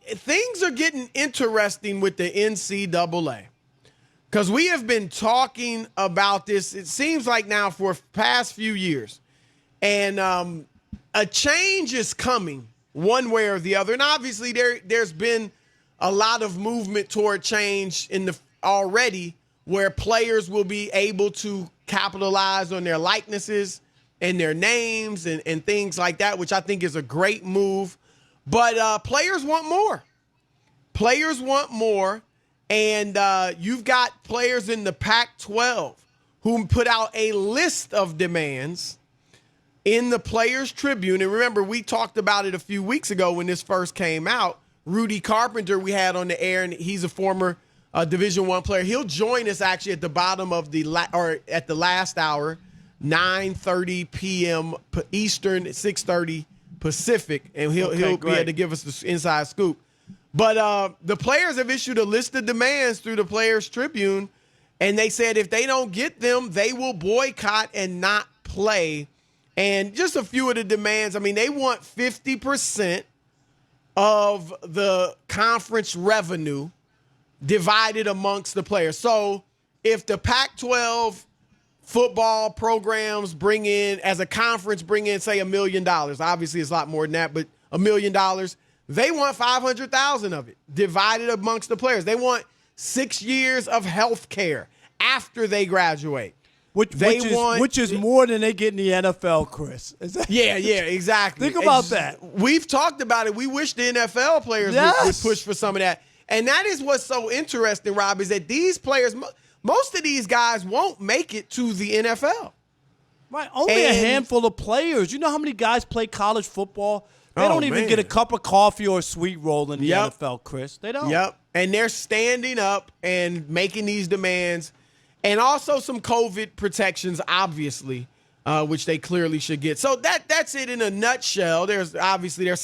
things are getting interesting with the NCAA because we have been talking about this, it seems like now for the past few years. And a change is coming one way or the other. And obviously there's been a lot of movement toward change already where players will be able to capitalize on their likenesses and their names and things like that, which I think is a great move. But players want more. Players want more. And you've got players in the Pac-12 who put out a list of demands in the Players Tribune. And remember, we talked about it a few weeks ago when this first came out. Rudy Carpenter we had on the air, and he's a former Division I player. He'll join us actually at the bottom of at the last hour, 9:30 p.m. Eastern, 6:30 Pacific, and he'll be able to give us the inside scoop. But the players have issued a list of demands through the Players Tribune, and they said if they don't get them, they will boycott and not play. And just a few of the demands, I mean, they want 50% of the conference revenue divided amongst the players. So if the Pac-12 football programs bring in, as a conference, bring in, say, $1 million, obviously it's a lot more than that, but $1 million, they want 500,000 of it divided amongst the players. They want 6 years of health care after they graduate. Which is more than they get in the NFL, Chris. Yeah, exactly. Think about that. We've talked about it. We wish the NFL players would push for some of that. And that is what's so interesting, Rob, is that these players, most of these guys won't make it to the NFL. Right. Only a handful of players. You know how many guys play college football? They don't even get a cup of coffee or a sweet roll in the NFL, Chris. They don't. Yep. And they're standing up and making these demands. And also some COVID protections, obviously, which they clearly should get. So that's it in a nutshell. There's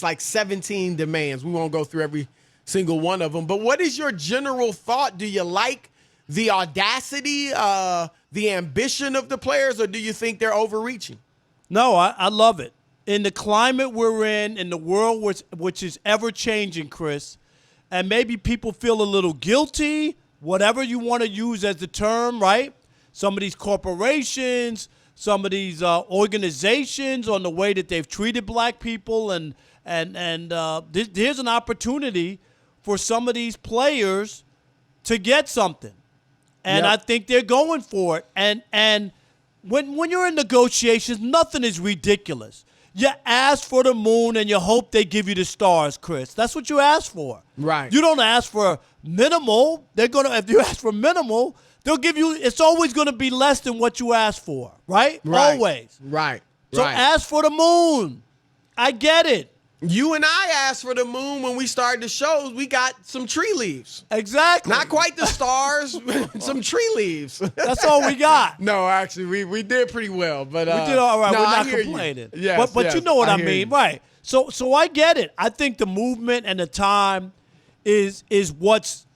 like 17 demands. We won't go through every single one of them. But what is your general thought? Do you like the audacity, the ambition of the players, or do you think they're overreaching? No, I love it. In the climate we're in the world which is ever-changing, Chris, and maybe people feel a little guilty, whatever you want to use as the term, right? Some of these corporations, some of these organizations on the way that they've treated black people, and there's an opportunity for some of these players to get something. And I think they're going for it. And when you're in negotiations, nothing is ridiculous. You ask for the moon and you hope they give you the stars, Chris. That's what you ask for. Right. You don't ask for minimal. If you ask for minimal, they'll give you, it's always going to be less than what you ask for, right? Always. Right. So ask for the moon. I get it. You and I asked for the moon when we started the shows. We got some tree leaves. Exactly. Not quite the stars, some tree leaves. That's all we got. No, actually, we did pretty well. But we did all right. We're not complaining. Yes, but you know what I mean, right? So I get it. I think the movement and the time is what's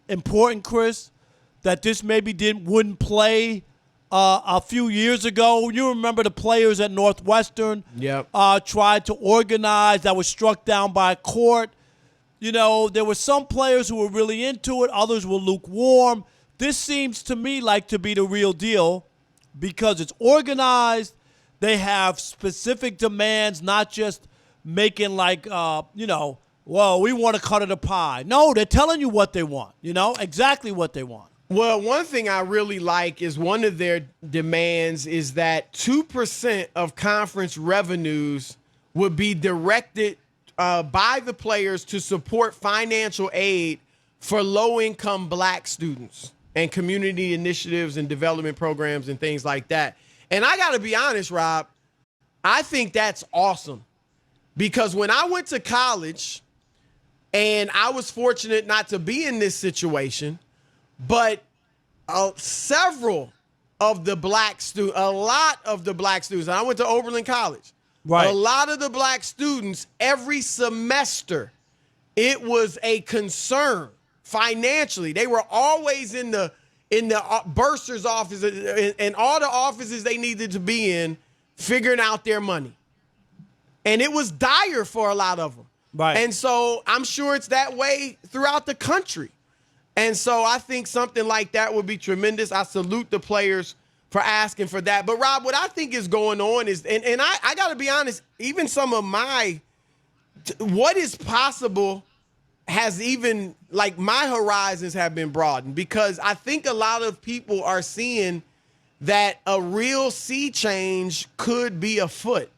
important, Chris. That this maybe wouldn't play a few years ago. You remember the players at Northwestern tried to organize. That was struck down by a court. You know, there were some players who were really into it. Others were lukewarm. This seems to me like to be the real deal because it's organized. They have specific demands, not just making like, well, we want a cut of the pie. No, they're telling you what they want, exactly what they want. Well, one thing I really like is one of their demands is that 2% of conference revenues would be directed by the players to support financial aid for low-income black students and community initiatives and development programs and things like that. And I got to be honest, Rob, I think that's awesome because when I went to college and I was fortunate not to be in this situation, but several of the black students, a lot of the black students, and I went to Oberlin College. Right. A lot of the black students, every semester, it was a concern financially. They were always in the bursar's office and all the offices they needed to be in, figuring out their money. And it was dire for a lot of them. Right. And so I'm sure it's that way throughout the country. And so I think something like that would be tremendous. I salute the players for asking for that. But, Rob, what I think is going on is, and I got to be honest, even some of what is possible has even, like, my horizons have been broadened, because I think a lot of people are seeing that a real sea change could be afoot.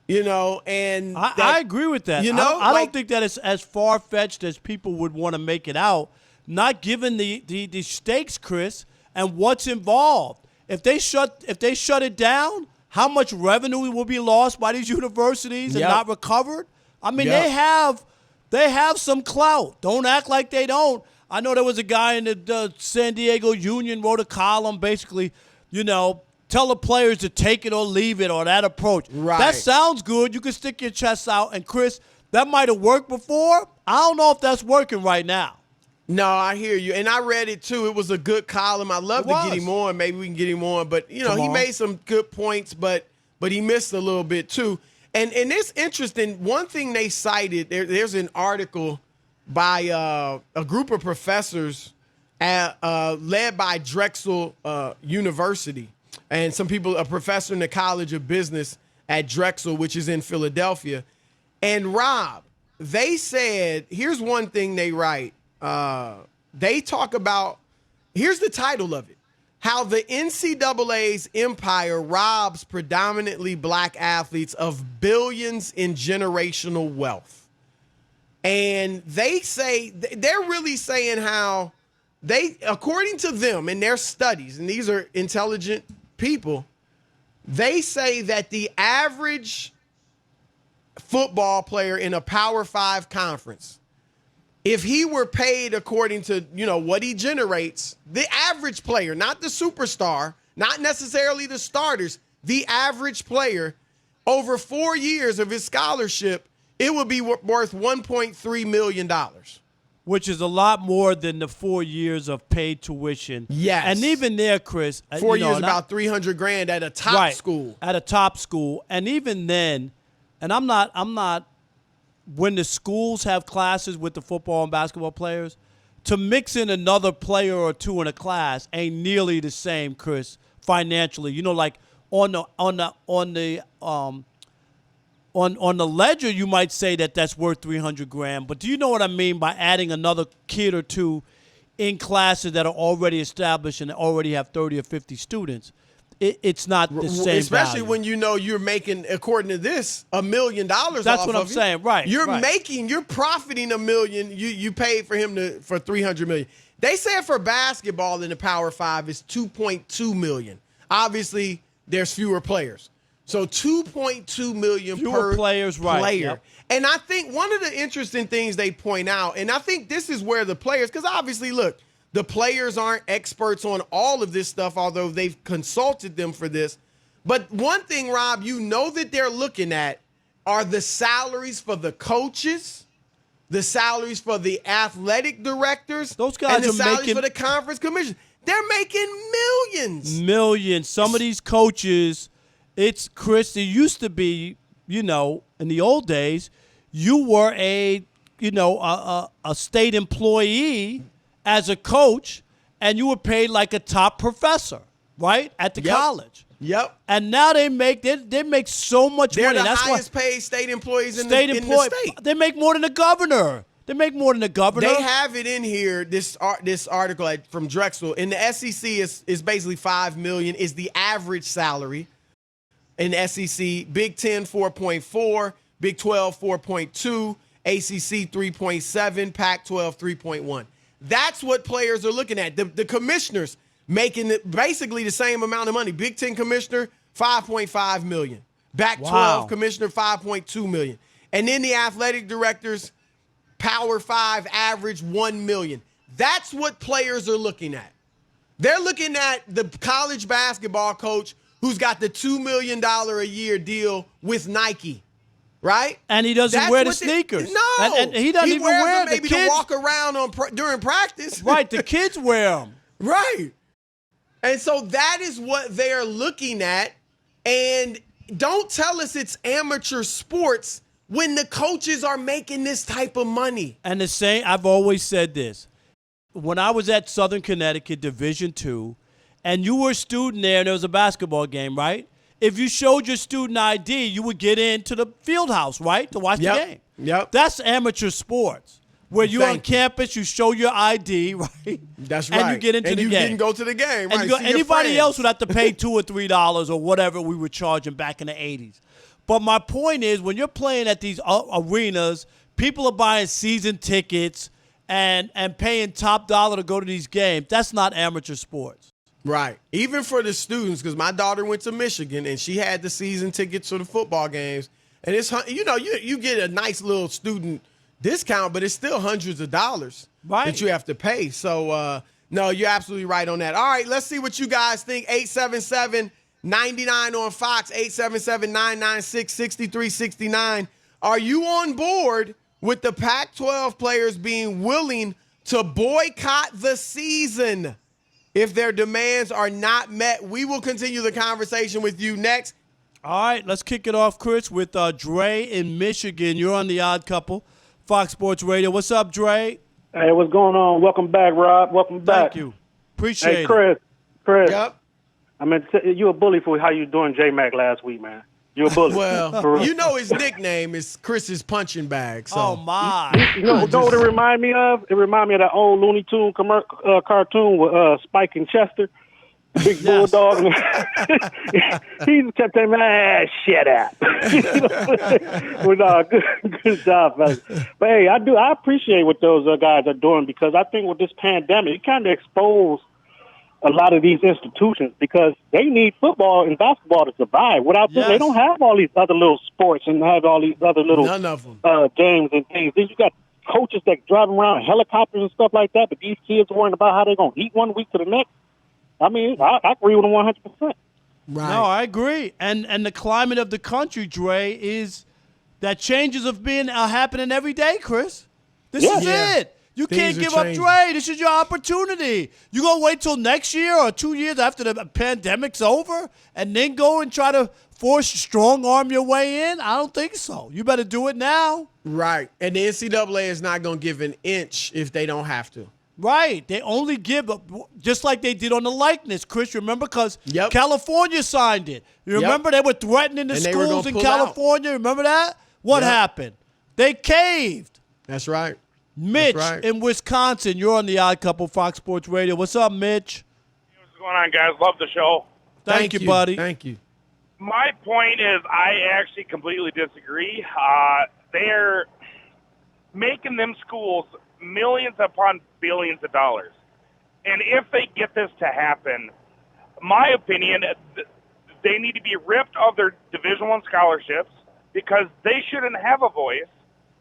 And I agree with that. I don't think that it's as far-fetched as people would want to make it out, not given the stakes, Chris, and what's involved. If they shut it down, how much revenue will be lost by these universities and not recovered? I mean, they have some clout. Don't act like they don't. I know there was a guy in the San Diego Union wrote a column basically, tell the players to take it or leave it, or that approach. Right. That sounds good. You can stick your chest out. And, Chris, that might have worked before. I don't know if that's working right now. No, I hear you. And I read it, too. It was a good column. I'd love to get him on. Maybe we can get him on. But, he made some good points, but he missed a little bit, too. And it's interesting. One thing they cited, there's an article by a group of professors led by Drexel University. And some people, a professor in the College of Business at Drexel, which is in Philadelphia. And, Rob, they said, here's one thing they write. They talk about, here's the title of it, how the NCAA's empire robs predominantly black athletes of billions in generational wealth. And they say, they're really saying how according to them in their studies, and these are intelligent people, they say that the average football player in a Power 5 conference, if he were paid according to, what he generates, the average player, not the superstar, not necessarily the starters, the average player, over 4 years of his scholarship, it would be worth $1.3 million. Which is a lot more than the 4 years of paid tuition. Yes. And even there, Chris. 4 years, about $300,000 at a top school. At a top school. And even then, and I'm not, when the schools have classes with the football and basketball players, to mix in another player or two in a class ain't nearly the same, Chris, financially. Like on the ledger, you might say that that's worth $300,000. But do you know what I mean by adding another kid or two in classes that are already established and already have 30 or 50 students? It's not the same Especially value. when you're making, according to this, $1 million. That's what I'm saying, right? You're profiting $1 million. You paid for him for $300 million. They said for basketball in the Power 5 is $2.2 million. Obviously, there's fewer players. So $2.2 million per players, right? Player. Yep. And I think one of the interesting things they point out, and I think this is where the players, because obviously, look, the players aren't experts on all of this stuff, although they've consulted them for this. But one thing, Rob, that they're looking at are the salaries for the coaches, the salaries for the athletic directors, those guys and the are salaries making for the conference commission. They're making millions. Millions. Some of these coaches, it's, Chris, it used to be, in the old days, you were a state employee as a coach, and you were paid like a top professor, right, at the college. Yep. And now they make so much money. They're the That's highest paid state employees in the state. They make more than the governor. They have it in here. This article from Drexel in the SEC is basically $5 million is the average salary in the SEC. Big 10 4.4, Big 12 4.2, ACC 3.7, Pac-12 3.1. That's what players are looking at. The commissioners making basically the same amount of money. Big 10 commissioner, $5.5 million. Pac-12 commissioner, $5.2 million. And then the athletic directors, Power 5 average, $1 million. That's what players are looking at. They're looking at the college basketball coach who's got the $2 million a year deal with Nike. Right? And he doesn't wear the sneakers. No. And he doesn't even wear them. Maybe to walk around during practice. Right. The kids wear them. Right. And so that is what they're looking at. And don't tell us it's amateur sports when the coaches are making this type of money? And the same, I've always said this. When I was at Southern Connecticut Division II, and you were a student there and there was a basketball game, right? If you showed your student ID, you would get into the field house, right, to watch the game. Yep. That's amateur sports. Where you're on campus, you show your ID, right? That's right. And you get into the game. And you can go to the game, right? Anybody else would have to pay $2 or $3 or whatever we were charging back in the 80s. But my point is, when you're playing at these arenas, people are buying season tickets and paying top dollar to go to these games. That's not amateur sports. Right. Even for the students, because my daughter went to Michigan and she had the season tickets to the football games. And it's, you get a nice little student discount, but it's still hundreds of dollars that you have to pay. So, no, you're absolutely right on that. All right, let's see what you guys think. 877-99 on Fox, 877-996-6369. Are you on board with the Pac-12 players being willing to boycott the season if their demands are not met? We will continue the conversation with you next. All right, let's kick it off, Chris, with Dre in Michigan. You're on The Odd Couple, Fox Sports Radio. What's up, Dre? Hey, what's going on? Welcome back, Rob. Welcome back. Thank you. Appreciate it. Hey, Chris. Yep. I mean, you a bully for how you doing J-Mac last week, man. You a bully. Well, his nickname is Chris's punching bag. So. Oh, my. You know what it remind me of? It remind me of that old Looney Tune cartoon with Spike and Chester. Big bulldog. He kept saying, man, shut up. Good job, fellas. But, hey, I appreciate what those guys are doing, because I think with this pandemic, it kind of exposed a lot of these institutions, because they need football and basketball to survive. Without them, they don't have all these other little sports and have all these other little None of them. games and things. Then you got coaches that drive around in helicopters and stuff like that, but these kids are worrying about how they're going to eat one week to the next. I mean, I agree with them 100%. Right. No, I agree. And the climate of the country, Dre, is that changes are happening every day, Chris. This is it. You can't give up, Dre. This is your opportunity. You going to wait till next year or 2 years after the pandemic's over and then go and try to strong-arm your way in? I don't think so. You better do it now. Right. And the NCAA is not going to give an inch if they don't have to. Right. They only give up, just like they did on the likeness, Chris. Remember, because California signed it. You remember they were threatening the schools in California? Remember that? What happened? They caved. That's right. Mitch in Wisconsin. You're on The Odd Couple, Fox Sports Radio. What's up, Mitch? What's going on, guys? Love the show. Thank you, buddy. Thank you. My point is I actually completely disagree. They're making them schools millions upon billions of dollars. And if they get this to happen, my opinion, they need to be ripped of their Division I scholarships, because they shouldn't have a voice,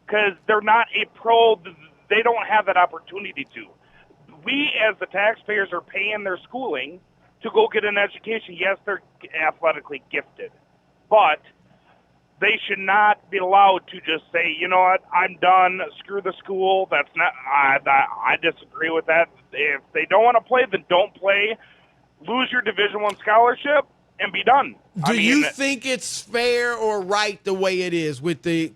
because they're not a pro. They don't have that opportunity to. We, as the taxpayers, are paying their schooling to go get an education. Yes, they're athletically gifted, but they should not be allowed to just say, you know what, I'm done, screw the school. That's not. I disagree with that. If they don't want to play, then don't play. Lose your Division I scholarship and be done. Do you think it's fair or right the way it is with the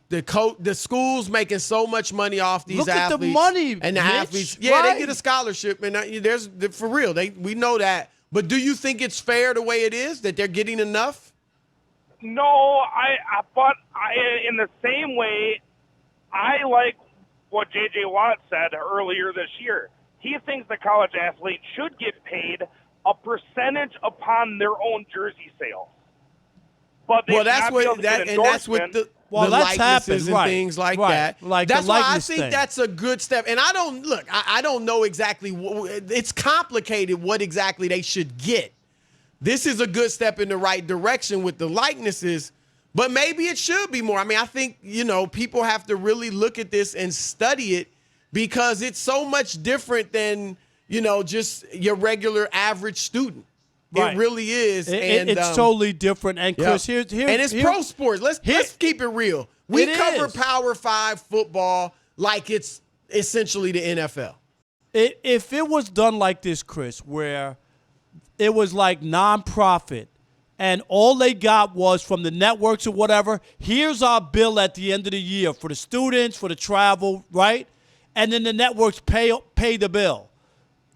schools making so much money off these athletes? Look at the money, and the Mitch, athletes. Yeah, they get a scholarship, and there's for real. We know that. But do you think it's fair the way it is, that they're getting enough? No, but in the same way, I like what J.J. Watt said earlier this year. He thinks the college athletes should get paid a percentage upon their own jersey sales. But that's with the likenesses and things like that. That's why I think that's a good step. And I don't know exactly. It's complicated what exactly they should get. This is a good step in the right direction with the likenesses, but maybe it should be more. I mean, I think, people have to really look at this and study it, because it's so much different than, just your regular average student. Right. It really is. It's totally different. And Chris, here, and it's pro sports. Let's keep it real. We cover Power 5 football like it's essentially the NFL. If it was done like this, Chris, where it was like nonprofit, and all they got was from the networks or whatever, here's our bill at the end of the year for the students, for the travel, right? And then the networks pay the bill.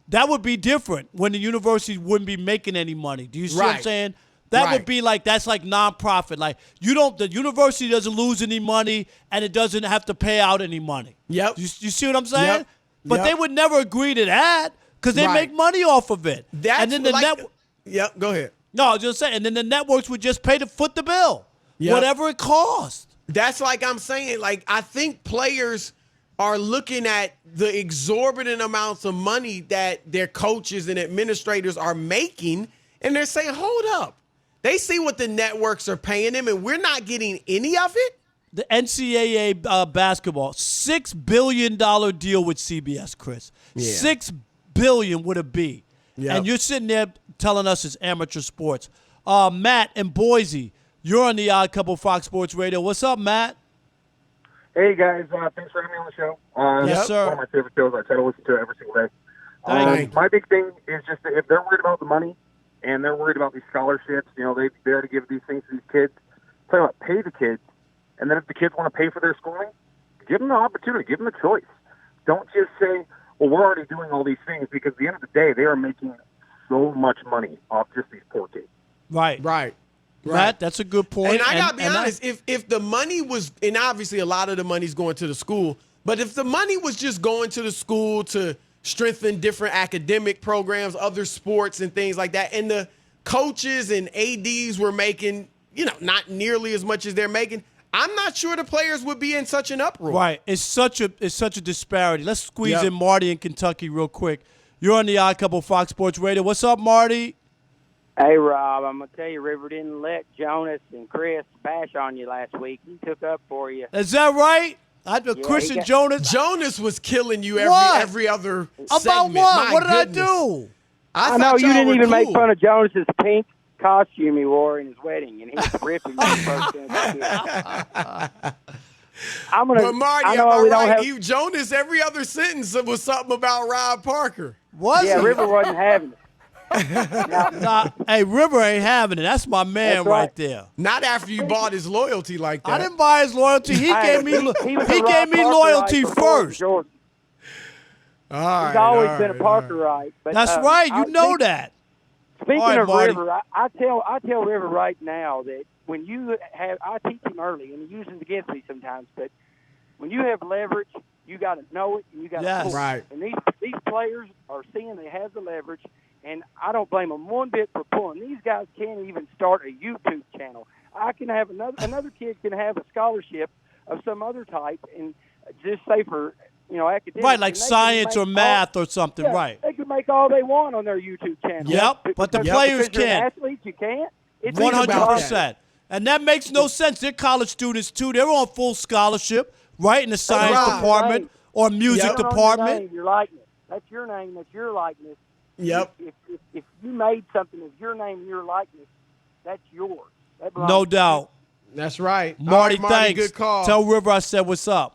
That would be different when the universities wouldn't be making any money. Do you see what I'm saying? That would be that's like nonprofit. Like the university doesn't lose any money and it doesn't have to pay out any money. Yep. You see what I'm saying? Yep. But they would never agree to that because they make money off of it. That's and then the Yep, go ahead. No, I was just saying. And then the networks would just pay to foot the bill, whatever it costs. That's like I'm saying. Like I think players are looking at the exorbitant amounts of money that their coaches and administrators are making, and they're saying, hold up. They see what the networks are paying them, and we're not getting any of it? The NCAA basketball, $6 billion deal with CBS, Chris. Yeah. $6 billion with a B. Yep. And you're sitting there telling us it's amateur sports. Matt in Boise, you're on the Odd Couple Fox Sports Radio. What's up, Matt? Hey, guys. Thanks for having me on the show. Yes, sir. One of my favorite shows. I try to listen to it every single day. Thank you. My big thing is just that if they're worried about the money and they're worried about these scholarships, they already give these things to these kids. Tell you what, pay the kids. And then if the kids want to pay for their schooling, give them the opportunity. Give them the choice. Don't just say, well, we're already doing all these things, because at the end of the day, they are making so much money off just these poor kids. Right. Matt, that's a good point. And I got to be honest, if the money was, and obviously a lot of the money's going to the school, but if the money was just going to the school to strengthen different academic programs, other sports and things like that, and the coaches and ADs were making, not nearly as much as they're making, I'm not sure the players would be in such an uproar. Right. It's such a disparity. Let's squeeze in Marty in Kentucky real quick. You're on the Odd Couple Fox Sports Radio. What's up, Marty? Hey, Rob, I'm going to tell you, River didn't let Jonas and Chris bash on you last week. He took up for you. Is that right? Christian Jonas? Jonas was killing you every other About segment. what? My What did goodness. I do? I know you didn't even make fun of Jonas's pink costume he wore in his wedding, and he was ripping you first thing. But Marty, am I right? Jonas, every other sentence was something about Rob Parker. Was it? River wasn't having it. Hey, River ain't having it. That's my man right there. Not after you bought his loyalty like that. I didn't buy his loyalty. He gave me loyalty first. All right, He's always been a Parker right. But, that's right. You know that. Speaking of Marty. River, I tell River right now that when you have, I teach him early, and he uses it against me sometimes, but when you have leverage, you got to know it, and you got to pull it. Right. And these players are seeing they have the leverage, and I don't blame them one bit for pulling. These guys can't even start a YouTube channel. I can have another kid can have a scholarship of some other type, and just say for academics. Right, like science or math or something, right. They can make all they want on their YouTube channel. Yep, but the players because you're an can't. athlete, you can't. 100%. And that makes no sense. They're college students, too. They're on full scholarship, right, in the science department or music department. Your likeness. That's your name. That's your likeness. Yep. If you made something of your name and your likeness, that's yours. That No doubt. That's right. Marty, All right, Marty, thanks. good call. Tell River I said what's up.